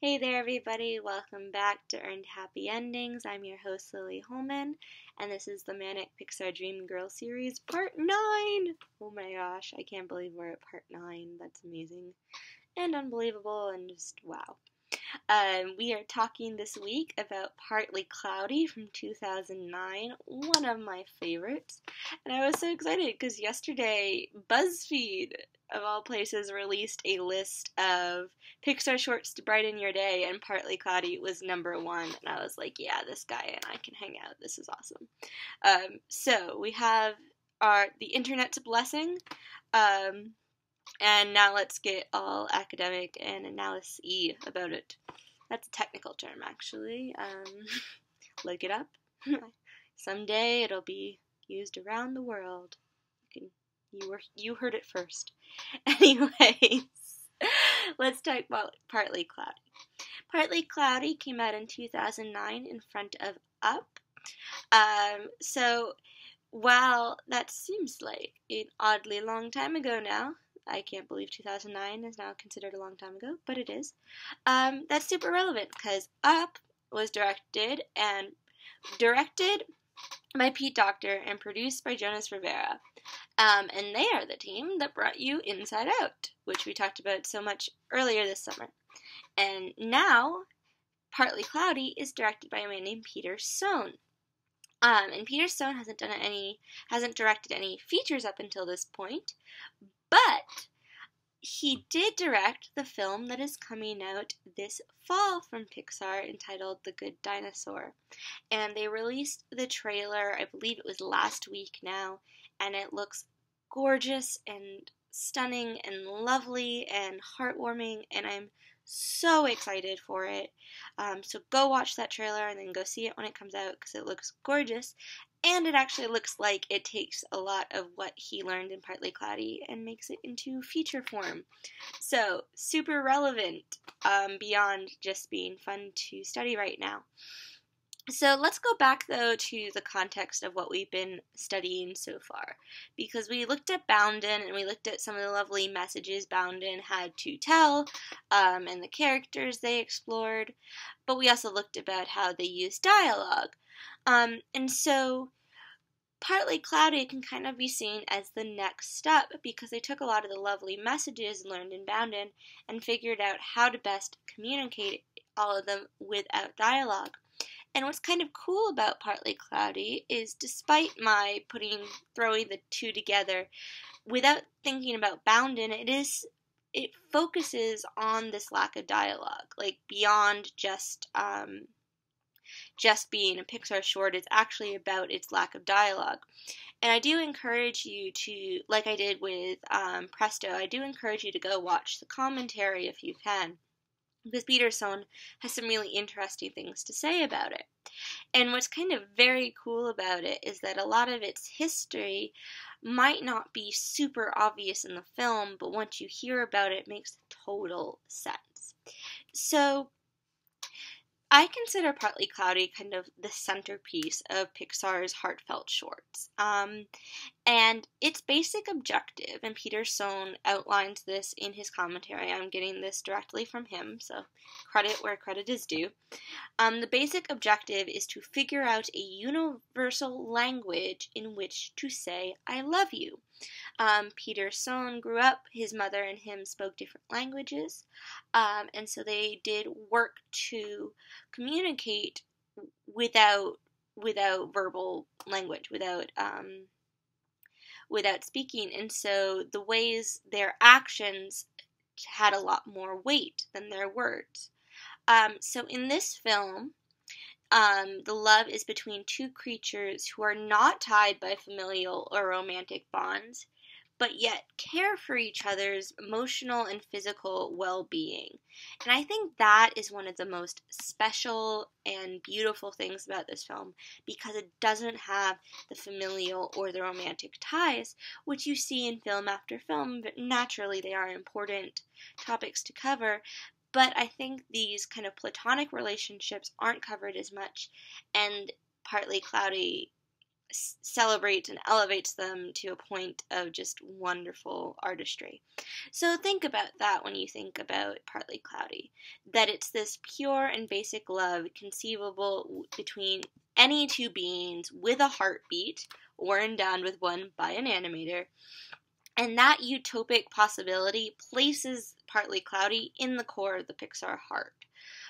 Hey there, everybody. Welcome back to Earned Happy Endings. I'm your host, Lily Holman, and this is the Manic Pixar Dream Girl series, part 9! Oh my gosh, I can't believe we're at part 9. That's amazing and unbelievable and just wow. We are talking this week about Partly Cloudy from 2009, one of my favorites. And I was so excited because yesterday, BuzzFeed, of all places, released a list of Pixar shorts to brighten your day, and Partly Cloudy was number 1. And I was like, yeah, this guy and I can hang out. This is awesome. So we have the internet's blessing. And now let's get all academic and analysis-y about it. That's a technical term, actually. Look it up. Someday it'll be used around the world. You heard it first. Anyways, let's talk about Partly Cloudy. Partly Cloudy came out in 2009 in front of Up. So while that seems like an oddly long time ago now, I can't believe 2009 is now considered a long time ago, but it is. That's super relevant because Up was directed by Pete Docter and produced by Jonas Rivera. And they are the team that brought you Inside Out, which we talked about so much earlier this summer. And now, Partly Cloudy is directed by a man named Peter Sohn. And Peter Sohn hasn't directed any features up until this point, but he did direct the film that is coming out this fall from Pixar entitled The Good Dinosaur. And they released the trailer, I believe it was last week now, and it looks gorgeous and stunning and lovely and heartwarming, and I'm so excited for it. So go watch that trailer and then go see it when it comes out because it looks gorgeous. And it actually looks like it takes a lot of what he learned in Partly Cloudy and makes it into feature form. So, super relevant beyond just being fun to study right now. So let's go back, though, to the context of what we've been studying so far. Because we looked at Bounden, and we looked at some of the lovely messages Bounden had to tell, and the characters they explored. But we also looked about how they used dialogue. And so Partly Cloudy can kind of be seen as the next step because they took a lot of the lovely messages learned in Bounden and figured out how to best communicate all of them without dialogue. And what's kind of cool about Partly Cloudy is despite my throwing the two together without thinking about Bounden, it focuses on this lack of dialogue, like beyond just being a Pixar short. It's actually about its lack of dialogue. And I do encourage you to, like I did with Presto, I do encourage you to go watch the commentary if you can, because Peter Sohn has some really interesting things to say about it. And what's kind of very cool about it is that a lot of its history might not be super obvious in the film, but once you hear about it, it makes total sense. So I consider Partly Cloudy kind of the centerpiece of Pixar's heartfelt shorts. And its basic objective, and Peter Sohn outlines this in his commentary, I'm getting this directly from him, so credit where credit is due. The basic objective is to figure out a universal language in which to say, I love you. Peter Sohn grew up, his mother and him spoke different languages, and so they did work to communicate without verbal language, without speaking, and so the ways their actions had a lot more weight than their words. So in this film, the love is between two creatures who are not tied by familial or romantic bonds, but yet care for each other's emotional and physical well-being. And I think that is one of the most special and beautiful things about this film, because it doesn't have the familial or the romantic ties, which you see in film after film, but naturally they are important topics to cover. But I think these kind of platonic relationships aren't covered as much, and Partly Cloudy celebrates and elevates them to a point of just wonderful artistry. So think about that when you think about Partly Cloudy, that it's this pure and basic love conceivable between any two beings with a heartbeat, or endowed with one by an animator, and that utopic possibility places Partly Cloudy in the core of the Pixar heart.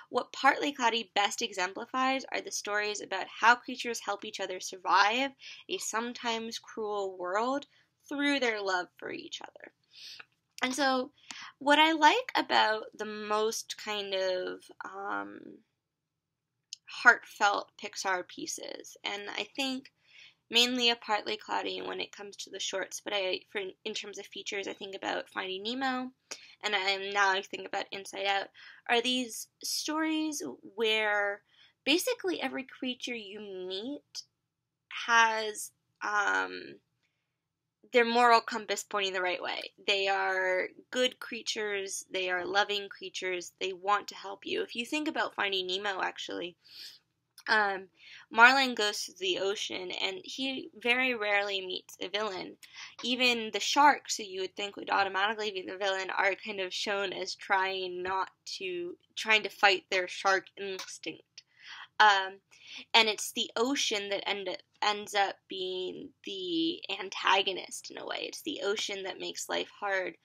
What Partly Cloudy best exemplifies are the stories about how creatures help each other survive a sometimes cruel world through their love for each other. And so, what I like about the most kind of heartfelt Pixar pieces, and I think mainly a Partly Cloudy when it comes to the shorts, but in terms of features, I think about Finding Nemo, and I think about Inside Out, are these stories where basically every creature you meet has their moral compass pointing the right way. They are good creatures, they are loving creatures, they want to help you. If you think about Finding Nemo, actually, Marlin goes to the ocean, and he very rarely meets a villain. Even the sharks, who you would think would automatically be the villain, are kind of shown as trying to fight their shark instinct. And it's the ocean that ends up being the antagonist in a way. It's the ocean that makes life hard.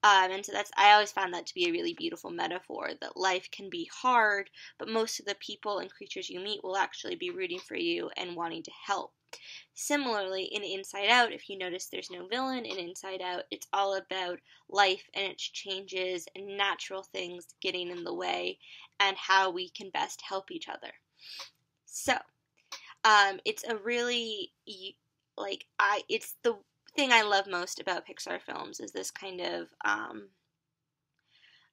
And so I always found that to be a really beautiful metaphor, that life can be hard, but most of the people and creatures you meet will actually be rooting for you and wanting to help. Similarly, in Inside Out, if you notice there's no villain in Inside Out, it's all about life and its changes and natural things getting in the way and how we can best help each other. So, it's a really, it's the thing I love most about Pixar films is this kind of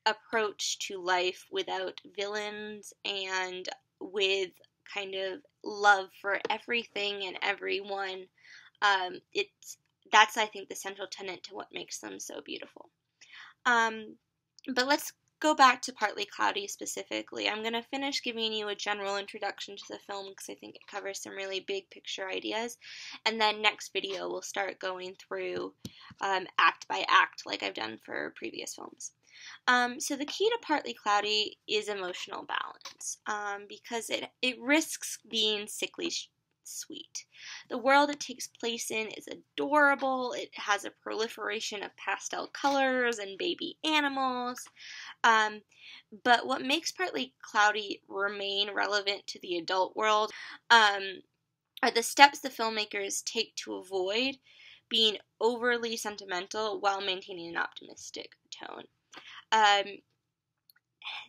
approach to life without villains and with kind of love for everything and everyone. That's, I think, the central tenet to what makes them so beautiful. But let's go back to Partly Cloudy specifically. I'm going to finish giving you a general introduction to the film because I think it covers some really big picture ideas. And then next video we'll start going through act by act like I've done for previous films. So the key to Partly Cloudy is emotional balance because it risks being sickly sweet. The world it takes place in is adorable. It has a proliferation of pastel colors and baby animals. But what makes Partly Cloudy remain relevant to the adult world are the steps the filmmakers take to avoid being overly sentimental while maintaining an optimistic tone.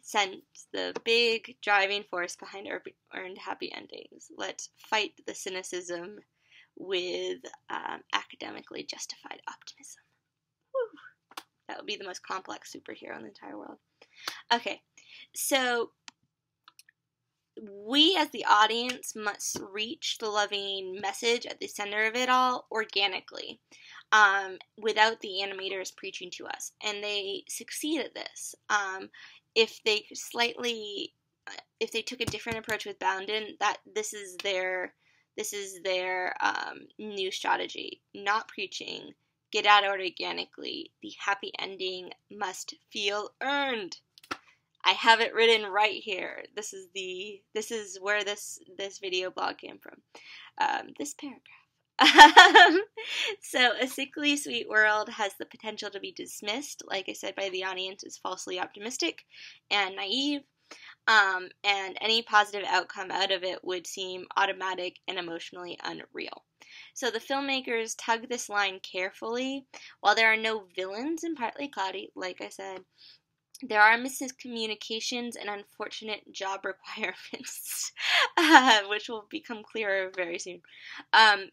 Since the big driving force behind earned happy endings. Let's fight the cynicism with academically justified optimism. Woo. That would be the most complex superhero in the entire world. Okay, so we as the audience must reach the loving message at the center of it all organically, without the animators preaching to us, and they succeed at this. If they took a different approach with Boundin, that this is their new strategy. Not preaching, get out organically. The happy ending must feel earned. I have it written right here. This is where this video blog came from. This paragraph. So, A Sickly Sweet World has the potential to be dismissed, like I said, by the audience as falsely optimistic and naive, and any positive outcome out of it would seem automatic and emotionally unreal. So the filmmakers tug this line carefully. While there are no villains in Partly Cloudy, like I said, there are miscommunications and unfortunate job requirements, which will become clearer very soon.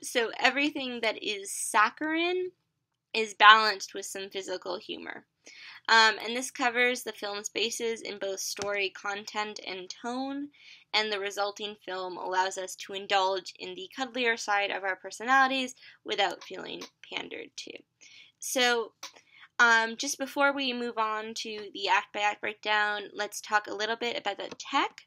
So everything that is saccharine is balanced with some physical humor. And this covers the film's bases in both story content and tone, and the resulting film allows us to indulge in the cuddlier side of our personalities without feeling pandered to. So, just before we move on to the act-by-act breakdown, let's talk a little bit about the tech.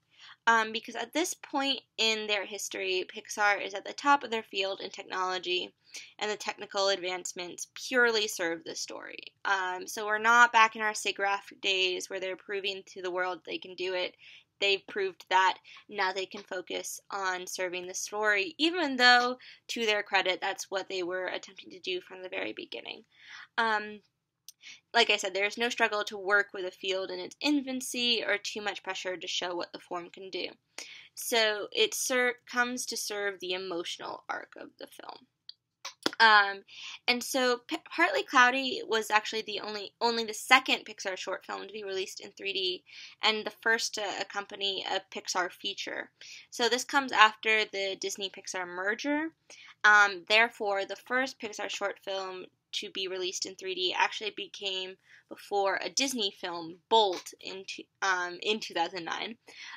because at this point in their history, Pixar is at the top of their field in technology, and the technical advancements purely serve the story. So we're not back in our SIGGRAPH days where they're proving to the world they can do it. They've proved that. Now they can focus on serving the story, even though, to their credit, that's what they were attempting to do from the very beginning. Like I said, there's no struggle to work with a field in its infancy or too much pressure to show what the form can do. So it comes to serve the emotional arc of the film. And so Partly Cloudy was actually only the second Pixar short film to be released in 3D and the first to accompany a Pixar feature. So this comes after the Disney-Pixar merger. Therefore, the first Pixar short film to be released in 3D actually became before a Disney film, Bolt, in 2009,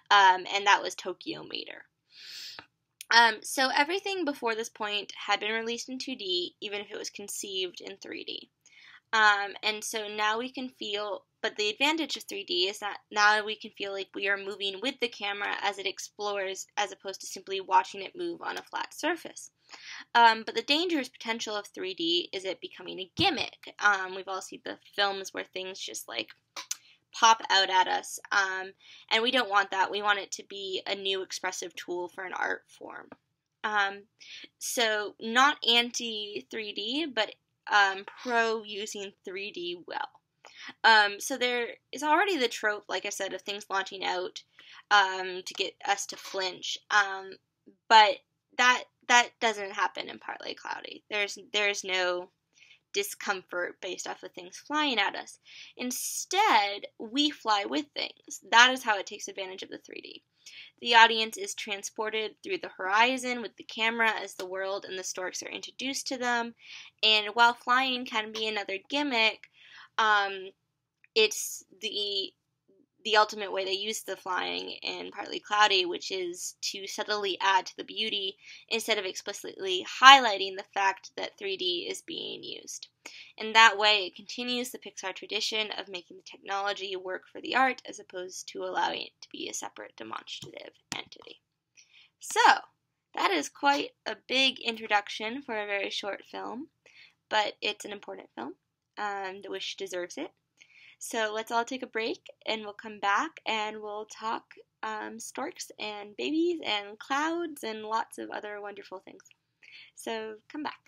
and that was Tokyo Mater. So everything before this point had been released in 2D, even if it was conceived in 3D. And so now we can feel, but the advantage of 3D is that now we can feel like we are moving with the camera as it explores, as opposed to simply watching it move on a flat surface. But the dangerous potential of 3D is it becoming a gimmick. We've all seen the films where things just like pop out at us, and we don't want that. We want it to be a new expressive tool for an art form. So not anti-3D, but pro using 3D well. So there is already the trope, like I said, of things launching out to get us to flinch, but that doesn't happen in Partly Cloudy. There's no discomfort based off of things flying at us. Instead, we fly with things. That is how it takes advantage of the 3D. The audience is transported through the horizon with the camera as the world and the storks are introduced to them. And while flying can be another gimmick, it's the ultimate way they use the flying in Partly Cloudy, which is to subtly add to the beauty instead of explicitly highlighting the fact that 3D is being used. In that way, it continues the Pixar tradition of making the technology work for the art as opposed to allowing it to be a separate demonstrative entity. So, that is quite a big introduction for a very short film, but it's an important film, which deserves it. So let's all take a break and we'll come back and we'll talk storks and babies and clouds and lots of other wonderful things. So come back.